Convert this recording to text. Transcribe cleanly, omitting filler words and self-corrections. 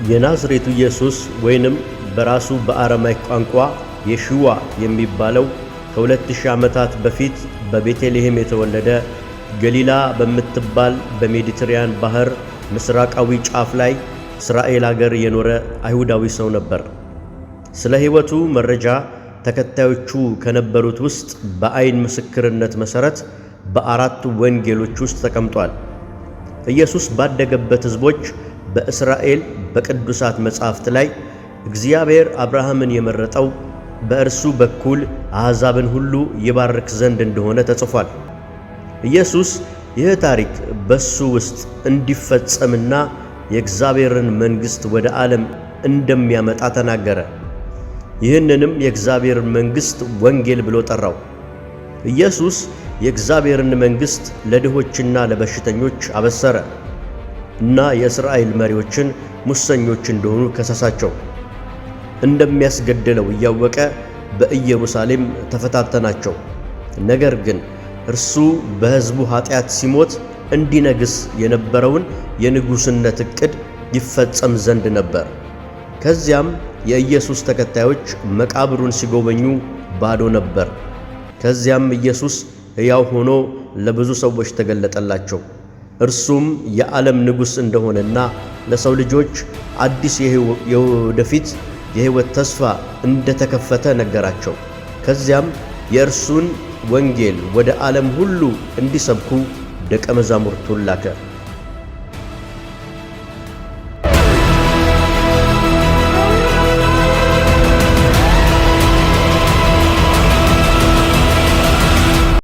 የናዝሬቱ ኢየሱስ ወይንም በራሱ በአረማይክ ቋንቋ የሽዋ የሚባለው ከ2000 ዓመታት በፊት በቤተልሔም የተወለደ ገሊላ በምትባል በሜዲትራንያን ባህር ምስራቃዊ ጫፍ ላይ እስራኤል አገር የኖረ አይሁዳዊ ሰው ነበር። ስለ ሕይወቱ መረጃ ተከታዮቹ ከነበሩት ውስጥ በአይን ምስክርነት መሠረት በአራቱ ወንጌሎች ውስጥ ተቀምጧል። ኢየሱስ ባደገበት ሕዝቦች በእስራኤል በቅዱሳት መጻሕፍት ላይ እግዚአብሔር አብርሃምን የመረጠው በእርሱ በኩል አሕዛብን ሁሉ ይባርክ ዘንድ እንደሆነ ተጽፏል። ኢየሱስ ይህ ታሪክ በሱ ውስጥ እንዲፈጸምና የእግዚአብሔርን መንግሥት ወደ ዓለም እንደሚያመጣ ተናገረ። ይህንንም የእግዚአብሔርን መንግሥት ወንጌል ብሎ ጠራው። ኢየሱስ የእግዚአብሔርን መንግሥት ለድሆችና ለበሽተኞች አበሰረ እና የእስራኤል መሪዎችን ሙሰኞች እንደሆኑ ከሰሳቸው። እንደሚያስገድለው እያወቀ በኢየሩሳሌም ተፈታተናቸው። ነገር ግን እርሱ በሕዝቡ ኃጢአት ሲሞት እንዲነግስ የነበረውን የንጉሥነት ዕቅድ ይፈጸም ዘንድ ነበር። ከዚያም የኢየሱስ ተከታዮች መቃብሩን ሲጎበኙ ባዶ ነበር። ከዚያም ኢየሱስ ሕያው ሆኖ ለብዙ ሰዎች ተገለጠላቸው። እርሱም የዓለም ንጉሥ እንደሆነና ለሰው ልጆች አዲስ የወደፊት የሕይወት ተስፋ እንደተከፈተ ነገራቸው። ከዚያም የእርሱን ወንጌል ወደ ዓለም ሁሉ እንዲሰብኩ ደቀ መዛሙርቱን ላከ።